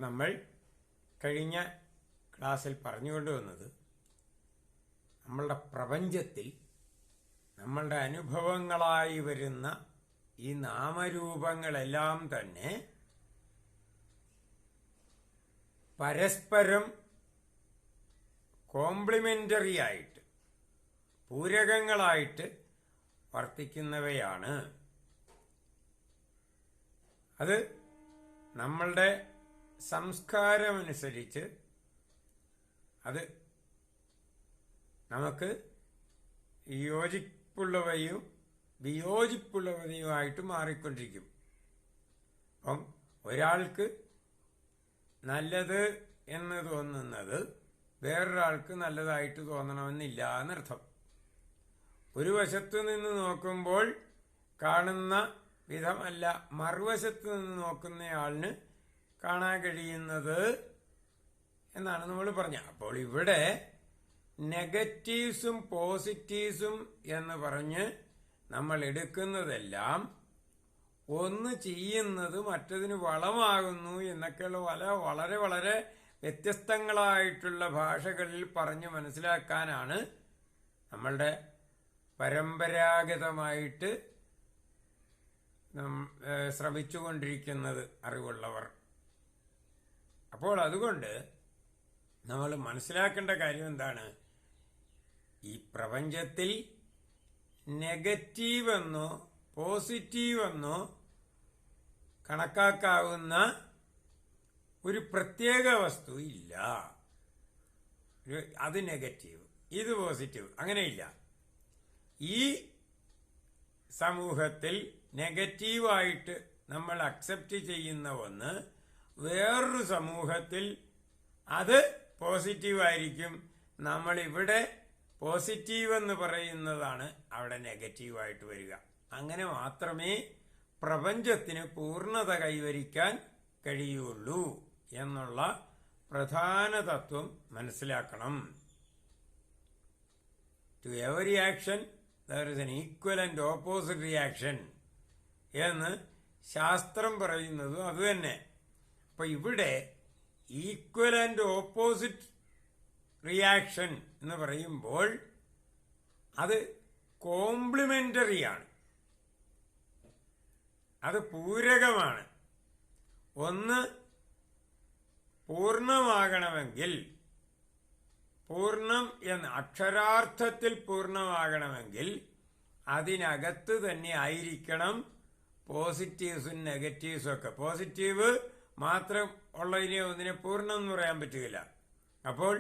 നമ്മൾ കഴിഞ്ഞ ക്ലാസ്സിൽ പറഞ്ഞുകൊണ്ടുവന്നത് നമ്മളുടെ പ്രപഞ്ചത്തിൽ നമ്മളുടെ അനുഭവങ്ങളായി വരുന്ന ഈ നാമരൂപങ്ങളെല്ലാം തന്നെ പരസ്പരം കോംപ്ലിമെന്ററി ആയിട്ട് പൂരകങ്ങളായിട്ട് വർത്തിക്കുന്നവയാണ്. അത് നമ്മളുടെ സംസ്കാരമനുസരിച്ച് അത് നമുക്ക് യോജിപ്പുള്ളവയും വിയോജിപ്പുള്ളവയുമായിട്ട് മാറിക്കൊണ്ടിരിക്കും. അപ്പം ഒരാൾക്ക് നല്ലത് എന്ന് തോന്നുന്നത് വേറൊരാൾക്ക് നല്ലതായിട്ട് തോന്നണമെന്നില്ല എന്നർത്ഥം. ഒരു വശത്തു നിന്ന് നോക്കുമ്പോൾ കാണുന്ന വിധമല്ല മറുവശത്ത് നിന്ന് നോക്കുന്നയാളിന് കാണാൻ കഴിയുന്നത് എന്നാണ് നമ്മൾ പറഞ്ഞത്. അപ്പോൾ ഇവിടെ നെഗറ്റീവ്സും പോസിറ്റീവ്സും എന്ന് പറഞ്ഞ് നമ്മൾ എടുക്കുന്നതെല്ലാം ഒന്ന് ചെയ്യുന്നത് മറ്റതിന് വളമാകുന്നു എന്നൊക്കെയുള്ള വളരെ വളരെ വ്യത്യസ്തങ്ങളായിട്ടുള്ള ഭാഷകളിൽ പറഞ്ഞ് മനസ്സിലാക്കാനാണ് നമ്മളുടെ പരമ്പരാഗതമായിട്ട് ശ്രമിച്ചുകൊണ്ടിരിക്കുന്നത് അറിവുള്ളവർ. അപ്പോൾ അതുകൊണ്ട് നമ്മൾ മനസ്സിലാക്കേണ്ട കാര്യം എന്താണ്? ഈ പ്രപഞ്ചത്തിൽ നെഗറ്റീവെന്നോ പോസിറ്റീവെന്നോ കണക്കാക്കാവുന്ന ഒരു പ്രത്യേക വസ്തു ഇല്ല. അത് നെഗറ്റീവ്, ഇത് പോസിറ്റീവ്, അങ്ങനെയില്ല. ഈ സമൂഹത്തിൽ നെഗറ്റീവായിട്ട് നമ്മൾ അക്സെപ്റ്റ് ചെയ്യുന്ന ഒന്ന് വേറൊരു സമൂഹത്തിൽ അത് പോസിറ്റീവായിരിക്കും. നമ്മളിവിടെ പോസിറ്റീവ് എന്ന് പറയുന്നതാണ് അവിടെ നെഗറ്റീവായിട്ട് വരിക. അങ്ങനെ മാത്രമേ പ്രപഞ്ചത്തിന് പൂർണ്ണത കൈവരിക്കാൻ കഴിയുള്ളൂ എന്നുള്ള പ്രധാന തത്വം മനസ്സിലാക്കണം. To every action there is an equal and opposite reaction എന്ന് ശാസ്ത്രം പറയുന്നതും അതുതന്നെ. അപ്പൊ ഇവിടെ ഈക്വൽ ആൻഡ് ഓപ്പോസിറ്റ് റിയാക്ഷൻ എന്ന് പറയുമ്പോൾ അത് കോംപ്ലിമെന്ററിയാണ്, അത് പൂരകമാണ്. ഒന്ന് പൂർണ്ണമാകണമെങ്കിൽ, പൂർണ്ണം എന്ന് അക്ഷരാർത്ഥത്തിൽ പൂർണ്ണമാകണമെങ്കിൽ അതിനകത്ത് തന്നെ ആയിരിക്കണം പോസിറ്റീവ്സും നെഗറ്റീവ്സും ഒക്കെ. പോസിറ്റീവ് മാത്രം ഉള്ളതിനെ ഒന്നിനെ പൂർണ്ണം എന്ന് പറയാൻ പറ്റുകയില്ല. അപ്പോൾ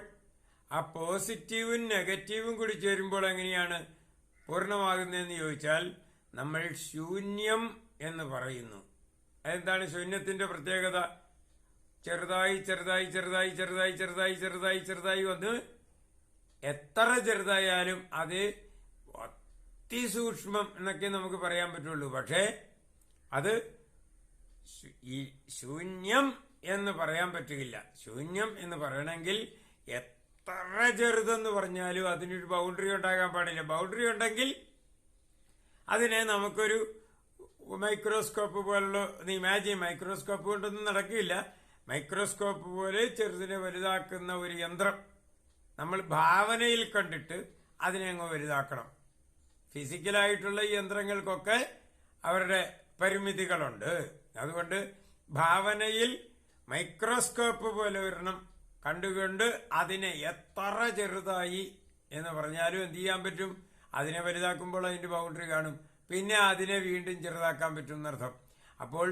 ആ പോസിറ്റീവും നെഗറ്റീവും കൂടി ചേരുമ്പോൾ എങ്ങനെയാണ് പൂർണ്ണമാകുന്നതെന്ന് ചോദിച്ചാൽ നമ്മൾ ശൂന്യം എന്ന് പറയുന്നു. അതെന്താണ് ശൂന്യത്തിന്റെ പ്രത്യേകത? ചെറുതായി ചെറുതായി ചെറുതായി ചെറുതായി ചെറുതായി ചെറുതായി ചെറുതായി വന്ന് എത്ര ചെറുതായാലും അത് അതിസൂക്ഷ്മം എന്നൊക്കെ നമുക്ക് പറയാൻ പറ്റുള്ളൂ. പക്ഷേ അത് ഈ ശൂന്യം എന്ന് പറയാൻ പറ്റുകയില്ല. ശൂന്യം എന്ന് പറയണമെങ്കിൽ എത്ര ചെറുതെന്ന് പറഞ്ഞാലും അതിനൊരു ബൗണ്ടറി ഉണ്ടാകാൻ പാടില്ല. ബൗണ്ടറി ഉണ്ടെങ്കിൽ അതിനെ നമുക്കൊരു മൈക്രോസ്കോപ്പ് പോലുള്ള ഇമാജിൻ, മൈക്രോസ്കോപ്പ് കൊണ്ടൊന്നും നടക്കില്ല. മൈക്രോസ്കോപ്പ് പോലെ ചെറുതിനെ വലുതാക്കുന്ന ഒരു യന്ത്രം നമ്മൾ ഭാവനയിൽ കണ്ടിട്ട് അതിനെ അങ്ങ് വലുതാക്കണം. ഫിസിക്കലായിട്ടുള്ള ഈ യന്ത്രങ്ങൾക്കൊക്കെ അവരുടെ പരിമിതികളുണ്ട്. അതുകൊണ്ട് ഭാവനയിൽ മൈക്രോസ്കോപ്പ് പോലെ ഒരെണ്ണം കണ്ടുകൊണ്ട് അതിനെ എത്ര ചെറുതായി എന്ന് പറഞ്ഞാലും എന്ത് ചെയ്യാൻ പറ്റും? അതിനെ വലുതാക്കുമ്പോൾ അതിന്റെ ബൗണ്ടറി കാണും. പിന്നെ അതിനെ വീണ്ടും ചെറുതാക്കാൻ പറ്റും എന്നർത്ഥം. അപ്പോൾ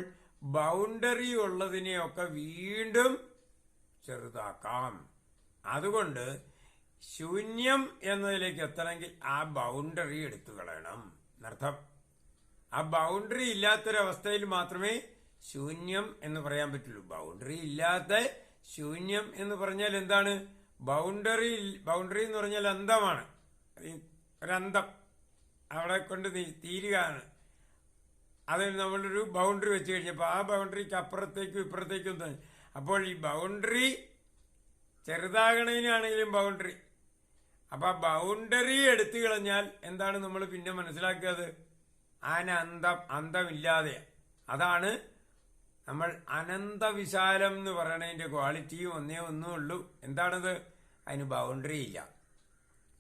ബൗണ്ടറി ഉള്ളതിനെയൊക്കെ വീണ്ടും ചെറുതാക്കാം. അതുകൊണ്ട് ശൂന്യം എന്നതിലേക്ക് എത്തണമെങ്കിൽ ആ ബൗണ്ടറി എടുത്തു കളയണം എന്നർത്ഥം. ആ ബൗണ്ടറി ഇല്ലാത്തൊരവസ്ഥയിൽ മാത്രമേ ശൂന്യം എന്ന് പറയാൻ പറ്റുള്ളൂ. ബൗണ്ടറി ഇല്ലാത്ത ശൂന്യം എന്ന് പറഞ്ഞാൽ എന്താണ്? ബൗണ്ടറി എന്ന് പറഞ്ഞാൽ അന്തമാണ്. ഒരന്തം അവിടെ കൊണ്ട് തീരുകയാണ്. അതിന് നമ്മളൊരു ബൗണ്ടറി വെച്ച് കഴിഞ്ഞപ്പോൾ ആ ബൗണ്ടറിക്ക് അപ്പുറത്തേക്കും ഇപ്പുറത്തേക്കും തന്നെ. അപ്പോൾ ഈ ബൗണ്ടറി ചെറുതാകണതിനാണെങ്കിലും ബൗണ്ടറി. അപ്പൊ ആ ബൗണ്ടറി എടുത്തു കളഞ്ഞാൽ എന്താണ് നമ്മൾ പിന്നെ മനസ്സിലാക്കിയത്? അന്തമില്ലാതെ. അതാണ് നമ്മൾ അനന്തവിശാലം എന്ന് പറയണതിന്റെ ക്വാളിറ്റിയും ഒന്നേ ഉള്ളൂ. എന്താണത്? അതിന് ബൗണ്ടറി ഇല്ല.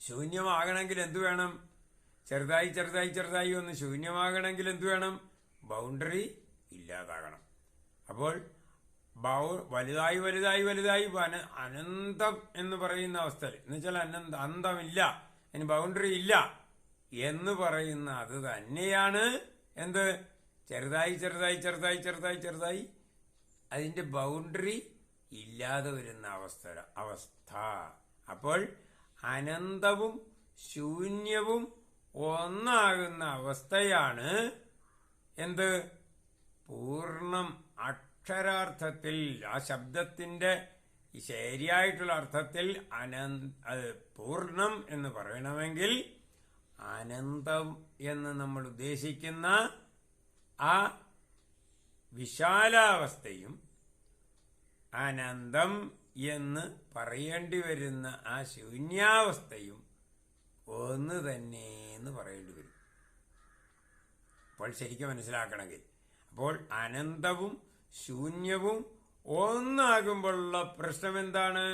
ശൂന്യമാകണമെങ്കിൽ എന്തു വേണം? ചെറുതായി ഒന്ന് ശൂന്യമാകണമെങ്കിൽ എന്തു വേണം? ബൗണ്ടറി ഇല്ലാതാകണം. അപ്പോൾ വലുതായി അനന്തം എന്ന് പറയുന്ന അവസ്ഥയിൽ, എന്ന് വെച്ചാൽ അന്തമില്ല, അതിന് ബൗണ്ടറി ഇല്ല എന്ന് പറയുന്ന അത് തന്നെയാണ് എന്ത്? ചെറുതായി അതിന്റെ ബൗണ്ടറി ഇല്ലാതെ വരുന്ന അവസ്ഥ. അപ്പോൾ അനന്തവും ശൂന്യവും ഒന്നാകുന്ന അവസ്ഥയാണ് എന്ത്? പൂർണ്ണം. അക്ഷരാർത്ഥത്തിൽ, ആ ശബ്ദത്തിന്റെ ശരിയായിട്ടുള്ള അർത്ഥത്തിൽ പൂർണ്ണം എന്ന് പറയണമെങ്കിൽ അനന്തം എന്ന് നമ്മൾ ഉദ്ദേശിക്കുന്ന ആ വിശാലാവസ്ഥയും അനന്തം എന്ന് പറയേണ്ടി വരുന്ന ആ ശൂന്യാവസ്ഥയും ഒന്ന് തന്നെ എന്ന് പറയേണ്ടി വരും. അപ്പോൾ ശരിക്കും മനസ്സിലാക്കണമെങ്കിൽ, അപ്പോൾ അനന്തവും ശൂന്യവും ഒന്നാകുമ്പോഴുള്ള പ്രശ്നം എന്താണ്?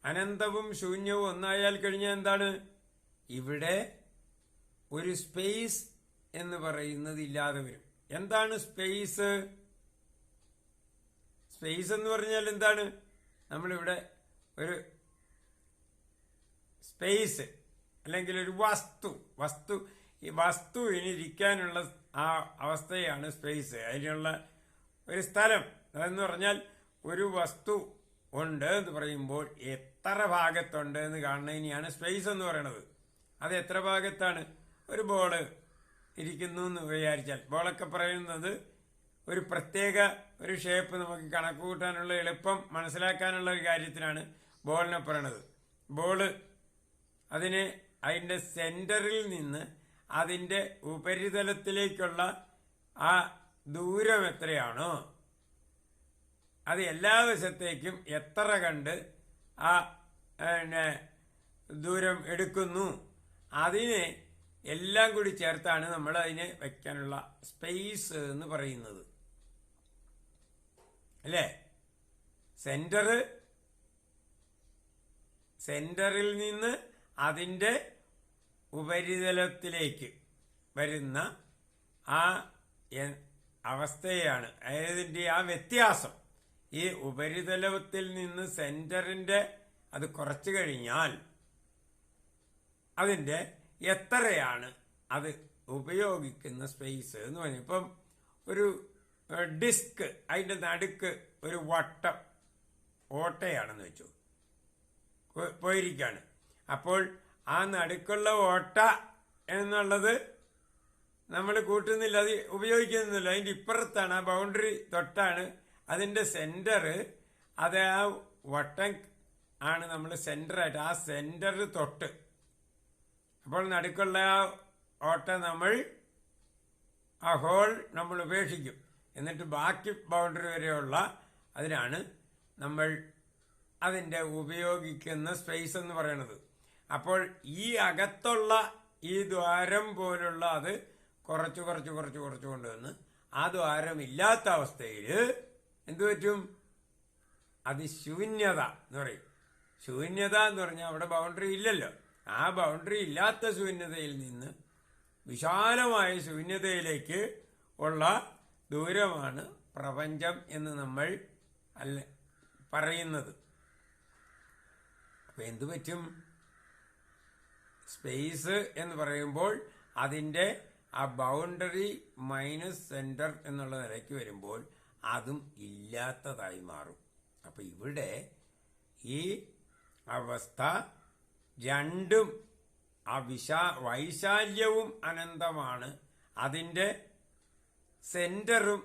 അനന്തവും ശൂന്യവും ഒന്നായാൽ കഴിഞ്ഞാൽ എന്താണ്? ഇവിടെ ഒരു സ്പേസ് എന്ന് പറയുന്നത് ഇല്ലാതെ വരും. എന്താണ് സ്പേസ്? സ്പേസ് എന്ന് പറഞ്ഞാൽ എന്താണ്? നമ്മളിവിടെ ഒരു സ്പേസ് അല്ലെങ്കിൽ ഒരു ഈ വസ്തുവിനിരിക്കാനുള്ള ആ അവസ്ഥയാണ് സ്പേസ്. അതിനുള്ള ഒരു സ്ഥലം അതെന്ന് പറഞ്ഞാൽ ഒരു വസ്തു ഉണ്ട് എന്ന് പറയുമ്പോൾ എത്ര ഭാഗത്തുണ്ട് എന്ന് കാണുന്നതിനെയാണ് സ്പേസ് എന്ന് പറയുന്നത്. അത് എത്ര ഭാഗത്താണ്? ഒരു ബോള് ഇരിക്കുന്നു എന്ന് വിചാരിച്ചാൽ, ബോളൊക്കെ പറയുന്നത് ഒരു പ്രത്യേക ഒരു ഷേപ്പ് നമുക്ക് കണക്ക് കൂട്ടാനുള്ള എളുപ്പം മനസ്സിലാക്കാനുള്ള ഒരു കാര്യത്തിനാണ് ബോളിനെ പറയണത്. ബോള് അതിന്റെ സെന്ററിൽ നിന്ന് അതിന്റെ ഉപരിതലത്തിലേക്കുള്ള ആ ദൂരം എത്രയാണോ അത് എല്ലാ വശത്തേക്കും എത്ര കണ്ട് ആ ദൂരം എടുക്കുന്നു, അതിനെ എല്ലാം കൂടി ചേർത്താണ് നമ്മൾ അതിനെ വയ്ക്കാനുള്ള സ്പേസ് എന്ന് പറയുന്നത്. അല്ലേ? സെന്ററിൽ നിന്ന് അതിന്റെ ഉപരിതലത്തിലേക്ക് വരുന്ന ആ അവസ്ഥയാണ്, അതായത് ആ വ്യത്യാസം. ഈ ഉപരിതലത്തിൽ നിന്ന് സെന്ററിന്റെ അത് കുറച്ചു കഴിഞ്ഞാൽ അതിന്റെ എത്രയാണ് അത് ഉപയോഗിക്കുന്ന സ്പേസ് എന്ന് പറഞ്ഞു. ഇപ്പം ഒരു ഡിസ്ക്, അതിന്റെ നടുക്ക് ഒരു ഓട്ടയാണെന്ന് വെച്ചു പോയിരിക്കാണ്. അപ്പോൾ ആ നടുക്കുള്ള ഓട്ട എന്നുള്ളത് നമ്മൾ കൂട്ടുന്നില്ല, അത് ഉപയോഗിക്കുന്നില്ല. അതിന്റെ ഇപ്പുറത്താണ്, ആ ബൗണ്ടറി തൊട്ടാണ് അതിന്റെ സെന്റർ. അത് ആ വട്ടം ആണ് നമ്മൾ സെന്ററായിട്ട്, ആ സെന്റർ തൊട്ട്. അപ്പോൾ നടുക്കുള്ള ആ ഓട്ട ആ ഹോൾ നമ്മൾ ഉപേക്ഷിക്കും. എന്നിട്ട് ബാക്കി ബൗണ്ടറി വരെയുള്ള അതിനാണ് നമ്മൾ അതിന്റെ ഉപയോഗിക്കുന്ന സ്പേസ് എന്ന് പറയുന്നത്. അപ്പോൾ ഈ അകത്തുള്ള ഈ ദ്വാരം പോലുള്ള അത് കുറച്ച് കൊണ്ടുവന്ന് ആ ദ്വാരം ഇല്ലാത്ത അവസ്ഥയിൽ എന്തു പറ്റും? അത് ശൂന്യത എന്ന് പറയും. ശൂന്യത എന്ന് പറഞ്ഞാൽ അവിടെ ബൗണ്ടറി ഇല്ലല്ലോ. ആ ബൗണ്ടറി ഇല്ലാത്ത ശൂന്യതയിൽ നിന്ന് വിശാലമായ ശൂന്യതയിലേക്ക് ഉള്ള ദൂരമാണ് പ്രപഞ്ചം എന്ന് നമ്മൾ പറയുന്നത്. അപ്പൊ എന്തു പറ്റും? സ്പേസ് എന്ന് പറയുമ്പോൾ അതിന്റെ ആ ബൗണ്ടറി മൈനസ് സെന്റർ എന്നുള്ള നിലയ്ക്ക് വരുമ്പോൾ അതും ഇല്ലാത്തതായി മാറും. അപ്പൊ ഇവിടെ ഈ അവസ്ഥ രണ്ടും, ആ വൈശാല്യവും അനന്തമാണ്, അതിന്റെ സെന്ററും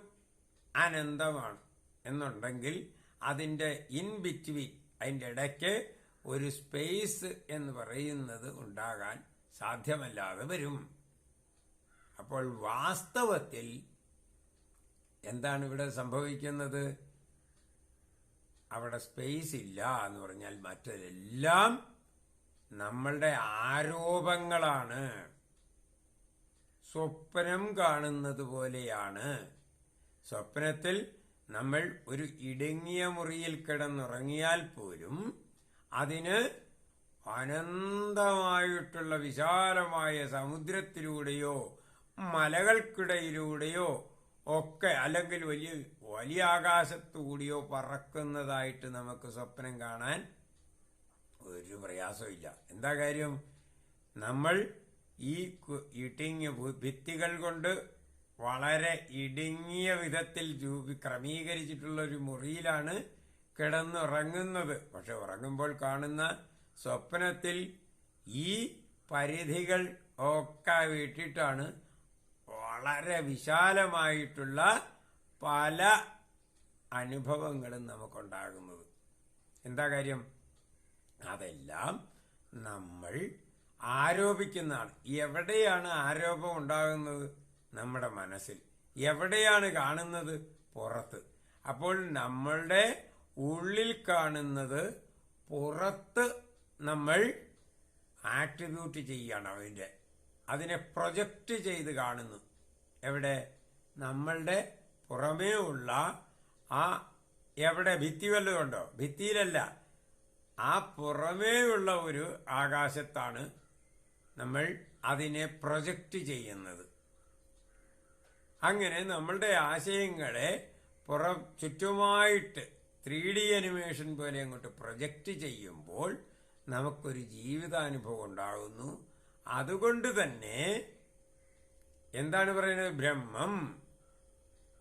അനന്തമാണ് എന്നുണ്ടെങ്കിൽ അതിന്റെ ഇൻ ബിറ്റ്വീൻ, അതിന്റെ ഇടയ്ക്ക് ഒരു സ്പേസ് എന്ന് പറയുന്നത് ഉണ്ടാകാൻ സാധ്യമല്ലാതെ വരും. അപ്പോൾ വാസ്തവത്തിൽ എന്താണ് ഇവിടെ സംഭവിക്കുന്നത്? അവിടെ സ്പേസ് ഇല്ല എന്ന് പറഞ്ഞാൽ മറ്റെല്ലാം നമ്മളുടെ ആരോപങ്ങളാണ്. സ്വപ്നം കാണുന്നത് പോലെയാണ്. സ്വപ്നത്തിൽ നമ്മൾ ഒരു ഇടുങ്ങിയ മുറിയിൽ കിടന്നുറങ്ങിയാൽ പോലും അതിന് അനന്തമായിട്ടുള്ള വിശാലമായ സമുദ്രത്തിലൂടെയോ മലകൾക്കിടയിലൂടെയോ ഒക്കെ, അല്ലെങ്കിൽ വലിയ വലിയ ആകാശത്തുകൂടിയോ പറക്കുന്നതായിട്ട് നമുക്ക് സ്വപ്നം കാണാൻ ഒരു പ്രയാസമില്ല. എന്താ കാര്യം? നമ്മൾ ഈ ഇടുങ്ങിയ ഭിത്തികൾ കൊണ്ട് വളരെ ഇടുങ്ങിയ വിധത്തിൽ ക്രമീകരിച്ചിട്ടുള്ള ഒരു മുറിയിലാണ് കിടന്നുറങ്ങുന്നത്. പക്ഷെ ഉറങ്ങുമ്പോൾ കാണുന്ന സ്വപ്നത്തിൽ ഈ പരിധികൾ ഒക്കെ വിട്ടിട്ടാണ് വളരെ വിശാലമായിട്ടുള്ള പല അനുഭവങ്ങളും നമുക്കുണ്ടാകുന്നത്. എന്താ കാര്യം? അതെല്ലാം നമ്മൾ ആരോപിക്കുന്നതാണ്. എവിടെയാണ് ആരോപം ഉണ്ടാകുന്നത്? നമ്മുടെ മനസ്സിൽ. എവിടെയാണ് കാണുന്നത്? പുറത്ത്. അപ്പോൾ നമ്മളുടെ ഉള്ളിൽ കാണുന്നത് പുറത്ത് നമ്മൾ ആട്രിബ്യൂട്ട് ചെയ്യാണ്. അതിനെ പ്രൊജക്റ്റ് ചെയ്ത് കാണുന്നു. എവിടെ? നമ്മളുടെ പുറമേ ഉള്ള ആ എവിടെ ഭിത്തി വല്ലതുണ്ടോ? ഭിത്തിയിലല്ല, ആ പുറമേയുള്ള ഒരു ആകാശത്താണ് നമ്മൾ അതിനെ പ്രൊജക്റ്റ് ചെയ്യുന്നത്. അങ്ങനെ നമ്മളുടെ ആശയങ്ങളെ ചുറ്റുമായിട്ട് 3D അനിമേഷൻ പോലെ അങ്ങോട്ട് പ്രൊജക്റ്റ് ചെയ്യുമ്പോൾ നമുക്കൊരു ജീവിതാനുഭവം ഉണ്ടാകുന്നു. അതുകൊണ്ട് തന്നെ എന്താണ് പറയുന്നത്? ബ്രഹ്മം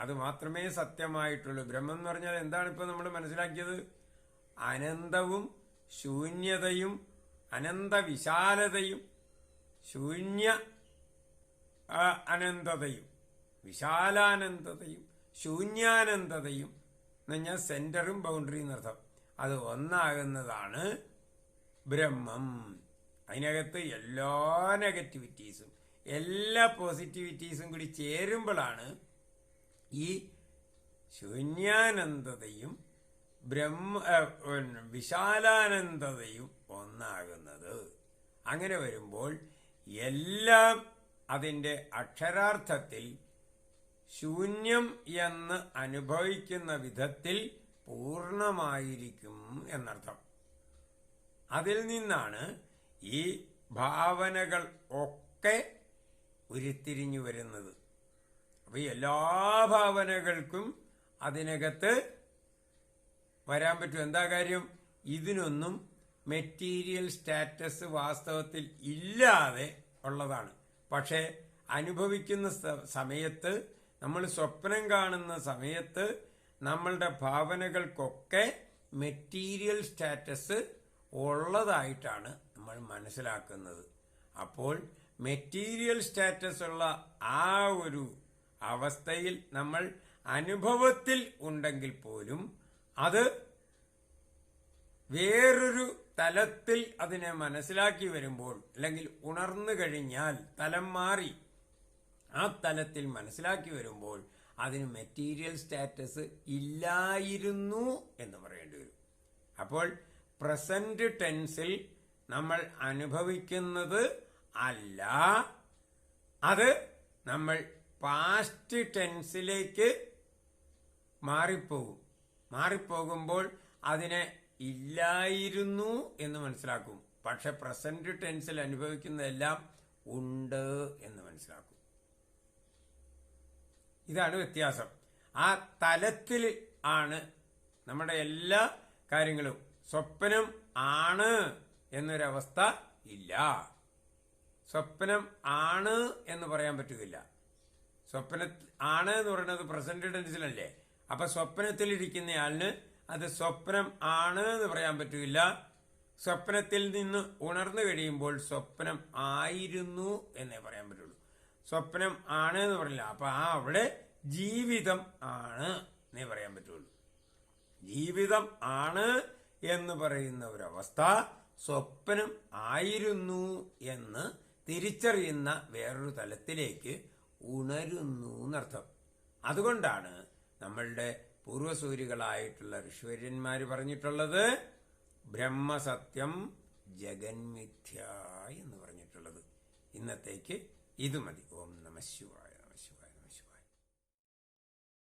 അത് മാത്രമേ സത്യമായിട്ടുള്ളൂ. ബ്രഹ്മം എന്ന് പറഞ്ഞാൽ എന്താണ് ഇപ്പൊ നമ്മൾ മനസ്സിലാക്കിയത്? അനന്തവും ശൂന്യതയും അനന്ത വിശാലതയും ശൂന്യ അനന്തതയും വിശാലാനന്ദതയും ശൂന്യാനന്ദതയും എന്ന് പറഞ്ഞാൽ സെന്ററും ബൗണ്ടറിയും എന്നർത്ഥം. അത് ഒന്നാകുന്നതാണ് ബ്രഹ്മം. അതിനകത്ത് എല്ലാ നെഗറ്റിവിറ്റീസും എല്ലാ പോസിറ്റിവിറ്റീസും കൂടി ചേരുമ്പോഴാണ് ഈ ശൂന്യാനന്ദതയും വിശാലാനന്ദതയും ഒന്നാകുന്നത്. അങ്ങനെ വരുമ്പോൾ എല്ലാം അതിന്റെ അക്ഷരാർത്ഥത്തിൽ ശൂന്യം എന്ന് അനുഭവിക്കുന്ന വിധത്തിൽ പൂർണ്ണമായിരിക്കും എന്നർത്ഥം. അതിൽ നിന്നാണ് ഈ ഭാവനകൾ ഒക്കെ ഉരുത്തിരിഞ്ഞു വരുന്നത്. അപ്പൊ എല്ലാ ഭാവനകൾക്കും അതിനകത്ത് വരാൻ പറ്റും. എന്താ കാര്യം? ഇതിനൊന്നും മെറ്റീരിയൽ സ്റ്റാറ്റസ് വാസ്തവത്തിൽ ഇല്ലാതെ ഉള്ളതാണ്. പക്ഷെ അനുഭവിക്കുന്ന സമയത്ത്, നമ്മൾ സ്വപ്നം കാണുന്ന സമയത്ത് നമ്മളുടെ ഭാവനകൾക്കൊക്കെ മെറ്റീരിയൽ സ്റ്റാറ്റസ് ഉള്ളതായിട്ടാണ് നമ്മൾ മനസ്സിലാക്കുന്നത്. അപ്പോൾ മെറ്റീരിയൽ സ്റ്റാറ്റസ് ഉള്ള ആ ഒരു അവസ്ഥയിൽ നമ്മൾ അനുഭവത്തിൽ ഉണ്ടെങ്കിൽ പോലും അത് വേറൊരു തലത്തിൽ അതിനെ മനസ്സിലാക്കി വരുമ്പോൾ, അല്ലെങ്കിൽ ഉണർന്നു കഴിഞ്ഞാൽ തലം മാറി ആ തലത്തിൽ മനസ്സിലാക്കി വരുമ്പോൾ അതിന് മെറ്റീരിയൽ സ്റ്റാറ്റസ് ഇല്ലായിരുന്നു എന്ന് പറയേണ്ടി വരും. അപ്പോൾ പ്രസന്റ് ടെൻസിൽ നമ്മൾ അനുഭവിക്കുന്നത് അല്ല, അത് നമ്മൾ പാസ്റ്റ് ടെൻസിലേക്ക് മാറിപ്പോകുമ്പോൾ അതിനെ ഇല്ലായിരുന്നു എന്ന് മനസ്സിലാക്കും. പക്ഷെ പ്രസന്റ് ടെൻസിൽ അനുഭവിക്കുന്നതെല്ലാം ഉണ്ട് എന്ന് മനസ്സിലാക്കും. ഇതാണ് വ്യത്യാസം. ആ തലത്തിൽ ആണ് നമ്മുടെ എല്ലാ കാര്യങ്ങളും. സ്വപ്നം ആണ് എന്നൊരവസ്ഥ ഇല്ല. സ്വപ്നം ആണ് എന്ന് പറയാൻ പറ്റുകയില്ല. സ്വപ്ന ആണ് എന്ന് പറയുന്നത് പ്രസന്റ് ടെൻസിലല്ലേ. അപ്പൊ സ്വപ്നത്തിലിരിക്കുന്നയാളിന് അത് സ്വപ്നം ആണ് എന്ന് പറയാൻ പറ്റില്ല. സ്വപ്നത്തിൽ നിന്ന് ഉണർന്നു കഴിയുമ്പോൾ സ്വപ്നം ആയിരുന്നു എന്നേ പറയാൻ പറ്റുള്ളൂ. സ്വപ്നം ആണ് എന്ന് പറയില്ല. അപ്പൊ അവിടെ ജീവിതം ആണ് എന്നേ പറയാൻ പറ്റുള്ളൂ. ജീവിതം ആണ് എന്ന് പറയുന്ന ഒരവസ്ഥ സ്വപ്നം ആയിരുന്നു എന്ന് തിരിച്ചറിയുന്ന വേറൊരു തലത്തിലേക്ക് ഉണരുന്നു എന്നർത്ഥം. അതുകൊണ്ടാണ് നമ്മളുടെ പൂർവസൂരികളായിട്ടുള്ള ഋഷിവര്യന്മാര് പറഞ്ഞിട്ടുള്ളത് ബ്രഹ്മസത്യം ജഗന്മിഥ്യ എന്ന് പറഞ്ഞിട്ടുള്ളത്. ഇന്നത്തേക്ക് ഇത് മതി. ഓം നമഃ ശിവായ.